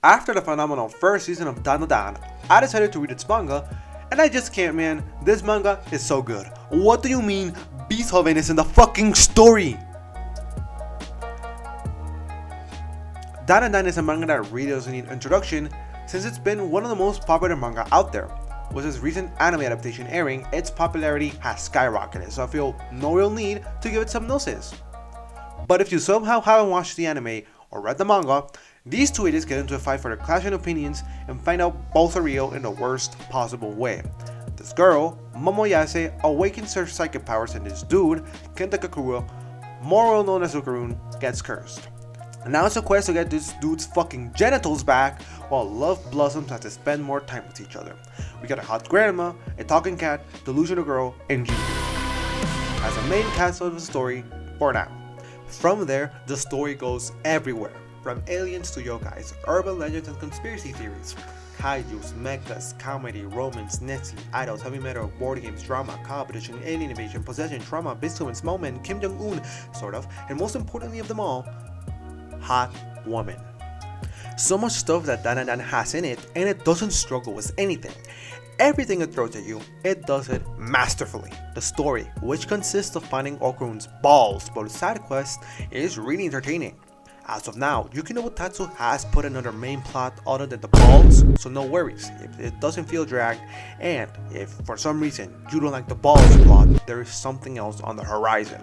After the phenomenal first season of DANDADAN, I decided to read its manga, and I just can't, man. This manga is so good. What do you mean Beethoven is in the fucking story? DANDADAN is a manga that really doesn't need introduction since it's been one of the most popular manga out there. With its recent anime adaptation airing, its popularity has skyrocketed, so I feel no real need to give it some notice. But if you somehow haven't watched the anime or read the manga, these two idiots get into a fight for their clashing opinions and find out both are real in the worst possible way. This girl, Momo awakens her psychic powers, and this dude, Kinta, more well known as Okarun, gets cursed. And now it's a quest to get this dude's fucking genitals back, while love blossoms as they spend more time with each other. We got a hot grandma, a talking cat, delusional girl, and jiji as the main cast of the story for now. From there, the story goes everywhere, from aliens to yokais, urban legends and conspiracy theories, kaijus, mechas, comedy, romance, Nessie, idols, heavy metal, board games, drama, competition, alien invasion, possession, trauma, Beethoven's moment, Kim Jong-un, sort of, and most importantly of them all, hot woman. So much stuff that DANDADAN has in it, and it doesn't struggle with anything. Everything it throws at you, it does it masterfully. The story, which consists of finding Okarun's balls but side quest, is really entertaining. As of now, Yuki no Utatsu has put another main plot other than the balls, so no worries if it doesn't feel dragged, and if for some reason you don't like the balls plot, there is something else on the horizon.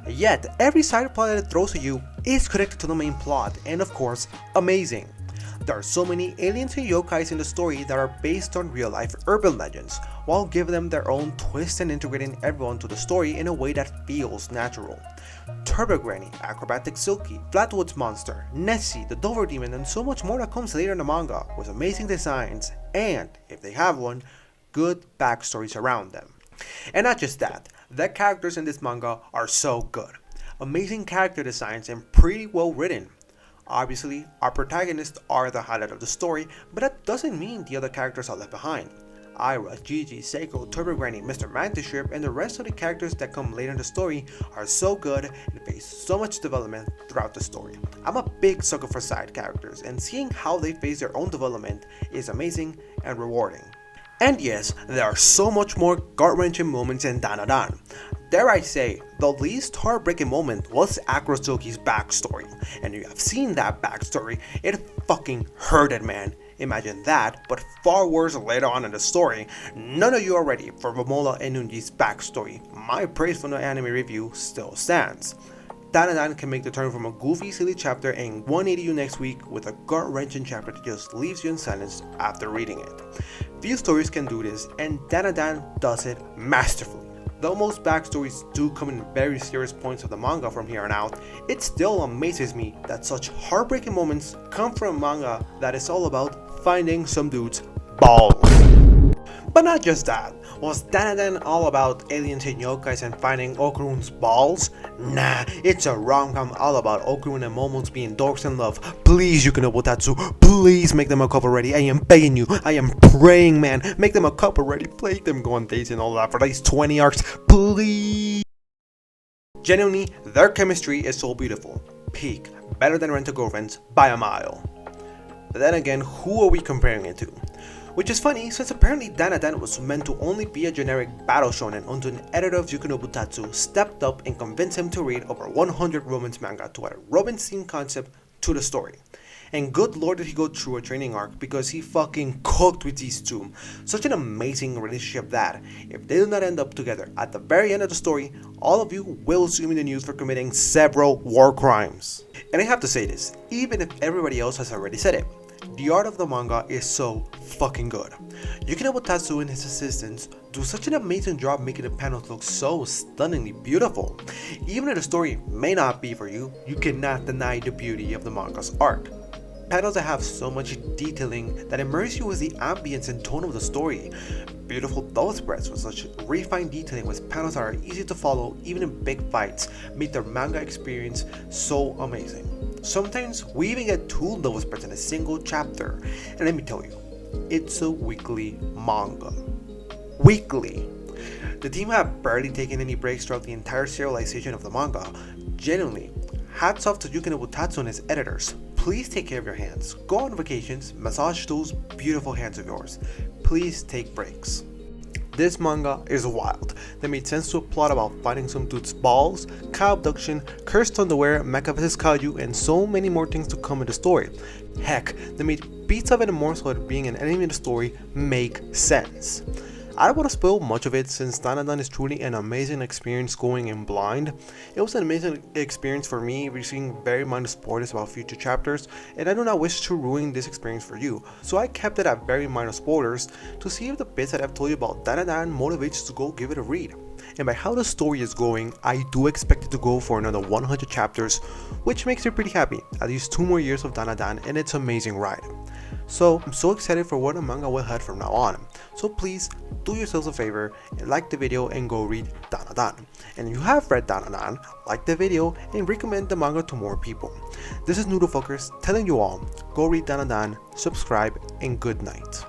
Yet, every side plot that it throws at you is connected to the main plot, and of course, amazing. There are so many aliens and yokais in the story that are based on real-life urban legends, while giving them their own twist and integrating everyone to the story in a way that feels natural. Turbo Granny, Acrobatic Silky, Flatwoods Monster, Nessie, the Dover Demon, and so much more that comes later in the manga, with amazing designs, and, if they have one, good backstories around them. And not just that, the characters in this manga are so good. Amazing character designs and pretty well written. Obviously, our protagonists are the highlight of the story, but that doesn't mean the other characters are left behind. Aira, Jiji, Seiko, Turbo Granny, Mr. Mantis, and the rest of the characters that come later in the story are so good and face so much development throughout the story. I'm a big sucker for side characters, and seeing how they face their own development is amazing and rewarding. And yes, there are so much more gut-wrenching moments in DANDADAN. Dare I say, the least heartbreaking moment was Akrosuki's backstory, and if you have seen that backstory, it fucking hurted, man. Imagine that, but far worse later on in the story. None of you are ready for Valoma and Nunji's backstory. My praise from the anime review still stands. DANDADAN can make the turn from a goofy, silly chapter in 180 next week with a gut-wrenching chapter that just leaves you in silence after reading it. Few stories can do this, and DANDADAN does it masterfully. Though most backstories do come in very serious points of the manga from here on out, it still amazes me that such heartbreaking moments come from a manga that is all about finding some dude's balls. But not just that. Was DANDADAN all about aliens and yokais and finding Okarun's balls? Nah, it's a rom-com all about Okarun and Momos being dorks in love. Please, Yuki no Utatsu, please make them a couple already. I am begging you, I am praying, man. Make them a couple already. Play them go on dates and all that for these 20 arcs, please. Genuinely, their chemistry is so beautiful. Peak, better than Rent-A-Girlfriends by a mile. But then again, who are we comparing it to? Which is funny, since apparently DANDADAN was meant to only be a generic battle shonen until an editor of Yuki no Utatsu stepped up and convinced him to read over 100 romance manga to add a romance scene concept to the story. And good lord did he go through a training arc, because he fucking cooked with these two. Such an amazing relationship that, if they do not end up together at the very end of the story, all of you will sue me in the news for committing several war crimes. And I have to say this, even if everybody else has already said it, the art of the manga is so fucking good. Yuki no Utatsu and his assistants do such an amazing job making the panels look so stunningly beautiful. Even if the story may not be for you, you cannot deny the beauty of the manga's art. Panels that have so much detailing that immerse you with the ambience and tone of the story. Beautiful double spreads with such refined detailing with panels that are easy to follow even in big fights make their manga experience so amazing. Sometimes we even get 2 double spreads in a single chapter, and let me tell you, it's a weekly manga. Weekly! The team have barely taken any breaks throughout the entire serialization of the manga. Genuinely, hats off to Yuki no Utatsu and his editors. Please take care of your hands. Go on vacations, massage those beautiful hands of yours. Please take breaks. This manga is wild. They made sense to a plot about finding some dude's balls, cow abduction, cursed underwear, mecha vs kaiju, and so many more things to come in the story. Heck, they made beats of it and more so that being an enemy in the story make sense. I don't want to spoil much of it since DANDADAN is truly an amazing experience going in blind. It was an amazing experience for me, receiving very minor spoilers about future chapters, and I do not wish to ruin this experience for you, so I kept it at very minor spoilers to see if the bits that I've told you about DANDADAN motivates you to go give it a read. And by how the story is going, I do expect it to go for another 100 chapters, which makes me pretty happy. At least 2 more years of DANDADAN and its amazing ride. So I'm so excited for what the manga will head from now on. So please do yourselves a favor and like the video and go read DANDADAN. And if you have read DANDADAN, like the video and recommend the manga to more people. This is Noodlefuckers telling you all, go read DANDADAN, subscribe, and good night.